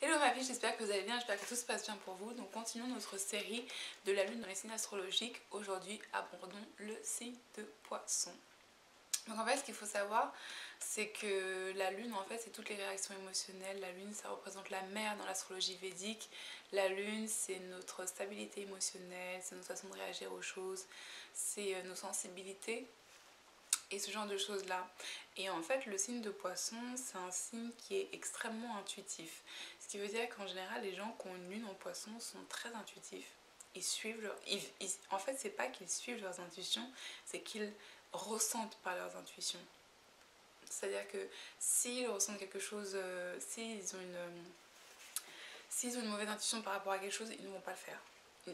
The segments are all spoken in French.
Hello ma vie, j'espère que vous allez bien, j'espère que tout se passe bien pour vous. Donc continuons notre série de la lune dans les signes astrologiques. Aujourd'hui, abordons le signe de Poisson. Donc en fait, ce qu'il faut savoir, c'est que la lune, en fait, c'est toutes les réactions émotionnelles. La lune, ça représente la mer dans l'astrologie védique. La lune, c'est notre stabilité émotionnelle, c'est notre façon de réagir aux choses, c'est nos sensibilités et ce genre de choses là. Et en fait le signe de Poisson, c'est un signe qui est extrêmement intuitif, ce qui veut dire qu'en général les gens qui ont une lune en Poisson sont très intuitifs. Ils suivent en fait c'est pas qu'ils suivent leurs intuitions, c'est qu'ils ressentent par leurs intuitions. C'est à dire que s'ils ressentent quelque chose, s'ils ont une mauvaise intuition par rapport à quelque chose, ils ne vont pas le faire.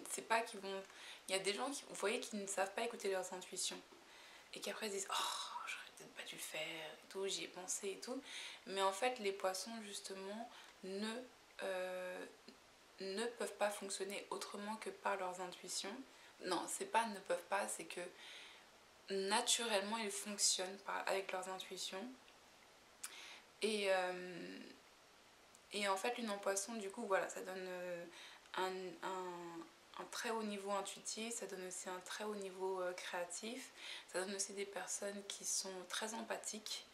C'est pas qu'ils vont, il y a des gens qui, vous voyez, qui ne savent pas écouter leurs intuitions et qui après se disent oh j'aurais peut-être pas dû le faire et tout, j'y ai pensé et tout. Mais en fait les poissons justement ne peuvent pas fonctionner autrement que par leurs intuitions. Non, c'est pas ne peuvent pas, c'est que naturellement ils fonctionnent avec leurs intuitions. Et en fait lune en Poisson, du coup voilà, ça donne un très haut niveau intuitif, ça donne aussi un très haut niveau créatif, ça donne aussi des personnes qui sont très empathiques.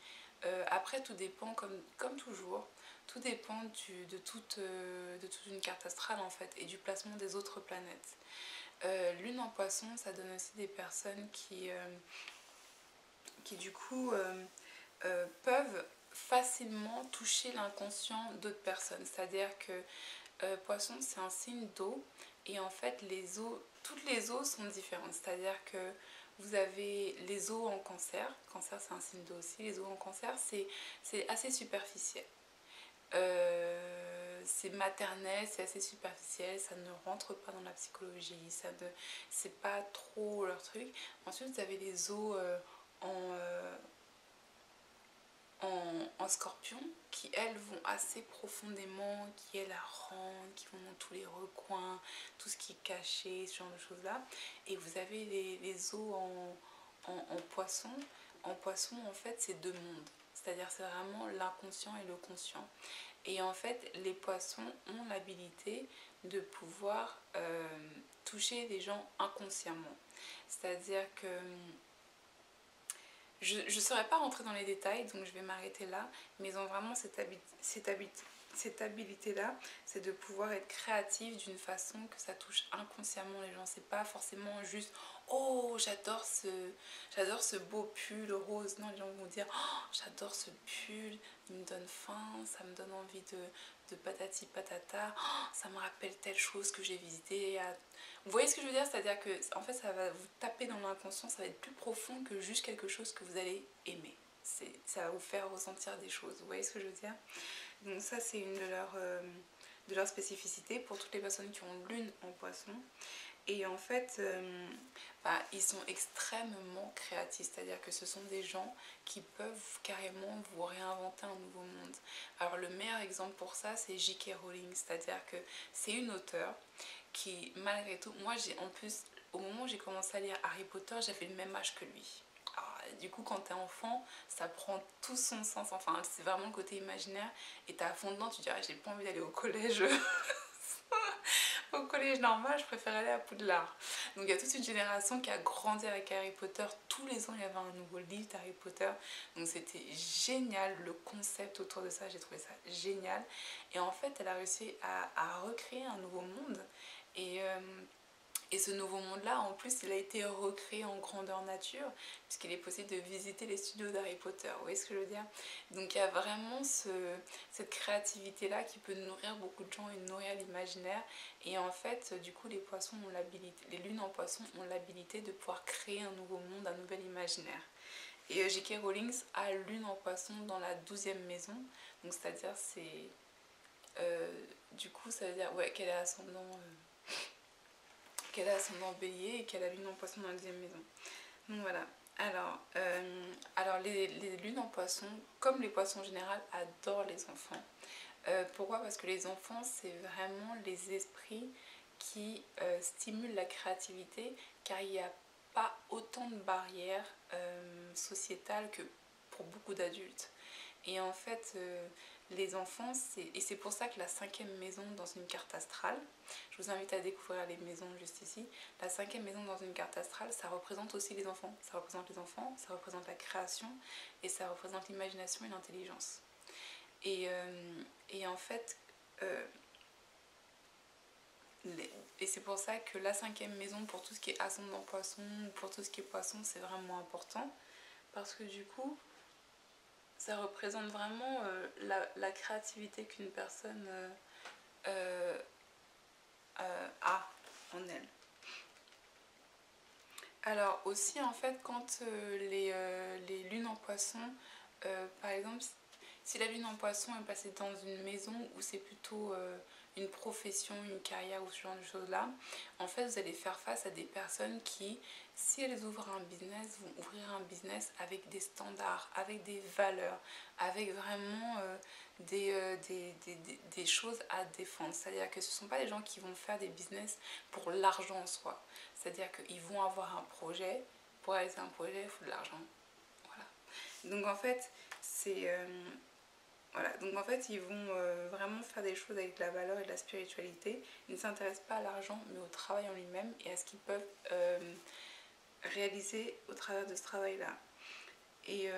Après tout dépend, comme toujours, tout dépend de toute une carte astrale en fait et du placement des autres planètes. Lune en Poisson, ça donne aussi des personnes qui du coup peuvent facilement toucher l'inconscient d'autres personnes. C'est-à-dire que Poisson, c'est un signe d'eau et en fait toutes les eaux sont différentes. C'est-à-dire que vous avez les eaux en Cancer. Cancer, c'est un signe d'eau aussi. Les eaux en Cancer, c'est assez superficiel. C'est maternel, c'est assez superficiel, ça ne rentre pas dans la psychologie, c'est pas trop leur truc. Ensuite, vous avez les eaux en Scorpion qui elles vont assez profondément, qui elles la rendent, qui vont dans tous les recoins, tout ce qui est caché, ce genre de choses là. Et vous avez les eaux en Poisson. En Poisson en fait c'est deux mondes, c'est-à-dire c'est vraiment l'inconscient et le conscient. Et en fait les Poissons ont l'habilité de pouvoir toucher des gens inconsciemment, c'est-à-dire que je ne saurais pas rentrer dans les détails, donc je vais m'arrêter là, mais ils ont vraiment cette habilité-là, c'est de pouvoir être créatif d'une façon que ça touche inconsciemment les gens. C'est pas forcément juste oh j'adore ce beau pull rose. Non, les gens vont dire oh j'adore ce pull, il me donne faim, ça me donne envie de patati patata, oh, ça me rappelle telle chose que j'ai visité. Vous voyez ce que je veux dire? C'est-à-dire que en fait ça va vous taper dans l'inconscient, ça va être plus profond que juste quelque chose que vous allez aimer. Ça va vous faire ressentir des choses. Vous voyez ce que je veux dire? Donc ça c'est une de leurs spécificités pour toutes les personnes qui ont lune en Poisson. Et en fait, ils sont extrêmement créatifs, c'est-à-dire que ce sont des gens qui peuvent carrément vous réinventer un nouveau monde. Alors le meilleur exemple pour ça, c'est J.K. Rowling, c'est-à-dire que c'est une auteure qui, malgré tout, moi j'ai en plus, au moment où j'ai commencé à lire Harry Potter, j'avais le même âge que lui. Alors, du coup, quand t'es enfant, ça prend tout son sens, enfin c'est vraiment le côté imaginaire, et t'es à fond dedans, tu dis ah, j'ai pas envie d'aller au collège. Au collège normal, je préfère aller à Poudlard. Donc il y a toute une génération qui a grandi avec Harry Potter. Tous les ans, il y avait un nouveau livre d'Harry Potter. Donc c'était génial, le concept autour de ça, j'ai trouvé ça génial. Et en fait, elle a réussi à recréer un nouveau monde. Et ce nouveau monde-là, en plus, il a été recréé en grandeur nature, puisqu'il est possible de visiter les studios d'Harry Potter. Vous voyez ce que je veux dire? Donc il y a vraiment cette créativité-là qui peut nourrir beaucoup de gens et nourrir l'imaginaire. Et en fait, du coup, les poissons ont l'habilité, les lunes en Poisson ont l'habilité de pouvoir créer un nouveau monde, un nouvel imaginaire. Et J.K. Rowling a lune en Poisson dans la 12e maison. Donc c'est-à-dire, du coup, ça veut dire ouais, qu'elle est ascendant bélier et qu'elle a lune en Poisson dans la 2e maison. Donc voilà. Alors les lunes en Poisson, comme les poissons en général, adorent les enfants. Pourquoi? Parce que les enfants, c'est vraiment les esprits qui stimulent la créativité, car il n'y a pas autant de barrières sociétales que pour beaucoup d'adultes. Et en fait, les enfants, et c'est pour ça que la 5e maison dans une carte astrale, je vous invite à découvrir les maisons juste ici, la 5e maison dans une carte astrale, ça représente aussi les enfants. Ça représente les enfants, ça représente la création et ça représente l'imagination et l'intelligence. Et en fait, et c'est pour ça que la 5e maison, pour tout ce qui est ascendant poisson, ou pour tout ce qui est poisson, c'est vraiment important. Parce que du coup, ça représente vraiment la créativité qu'une personne a en elle. Alors aussi en fait quand les lunes en poisson, par exemple si la lune en poisson est passée dans une maison où c'est plutôt une profession, une carrière ou ce genre de choses là, en fait vous allez faire face à des personnes qui, si elles ouvrent un business, vont ouvrir un business avec des standards, avec des valeurs, avec vraiment des choses à défendre. C'est-à-dire que ce ne sont pas des gens qui vont faire des business pour l'argent en soi. C'est-à-dire qu'ils vont avoir un projet. Pour réaliser un projet, il faut de l'argent. Voilà. Donc en fait, voilà. Donc en fait, ils vont vraiment faire des choses avec de la valeur et de la spiritualité. Ils ne s'intéressent pas à l'argent, mais au travail en lui-même et à ce qu'ils peuvent réaliser au travers de ce travail-là. Et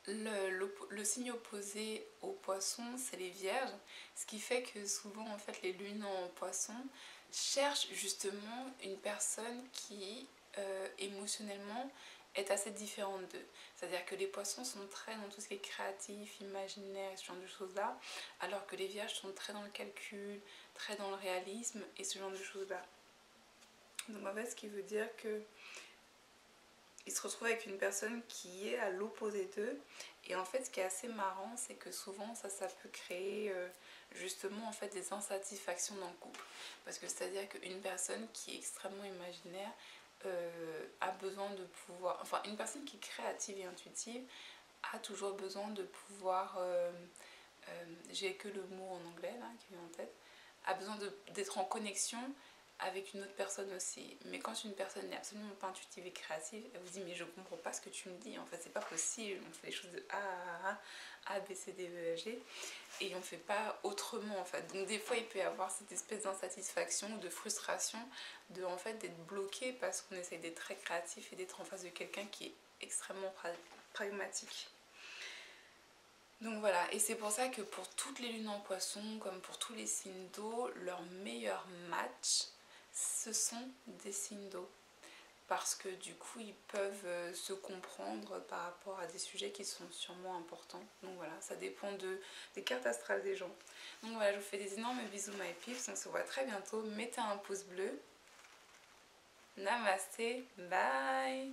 le signe opposé aux poissons, c'est les vierges. Ce qui fait que souvent, en fait, les lunes en poisson cherchent justement une personne qui, émotionnellement, est assez différente d'eux. C'est-à-dire que les poissons sont très dans tout ce qui est créatif, imaginaire, ce genre de choses-là, alors que les vierges sont très dans le calcul, très dans le réalisme et ce genre de choses-là. Donc en fait, ce qui veut dire que ils se retrouvent avec une personne qui est à l'opposé d'eux. Et en fait, ce qui est assez marrant, c'est que souvent, ça peut créer justement en fait des insatisfactions dans le couple. Parce que c'est-à-dire qu'une personne qui est extrêmement imaginaire a besoin de pouvoir... Enfin, une personne qui est créative et intuitive a toujours besoin de pouvoir... j'ai que le mot en anglais là qui vient en tête. A besoin d'être en connexion avec une autre personne aussi. Mais quand une personne n'est absolument pas intuitive et créative, elle vous dit mais je comprends pas ce que tu me dis, en fait c'est pas possible, on fait les choses de A, B, C, D, E, F, G et on fait pas autrement en fait. Donc des fois il peut y avoir cette espèce d'insatisfaction ou de frustration de en fait d'être bloqué parce qu'on essaye d'être très créatif et d'être en face de quelqu'un qui est extrêmement pragmatique. Donc voilà, et c'est pour ça que pour toutes les lunes en poisson, comme pour tous les signes d'eau, leur meilleur match, ce sont des signes d'eau. Parce que du coup, ils peuvent se comprendre par rapport à des sujets qui sont sûrement importants. Donc voilà, ça dépend des cartes astrales des gens. Donc voilà, je vous fais des énormes bisous, my peeps. On se voit très bientôt. Mettez un pouce bleu. Namasté, bye!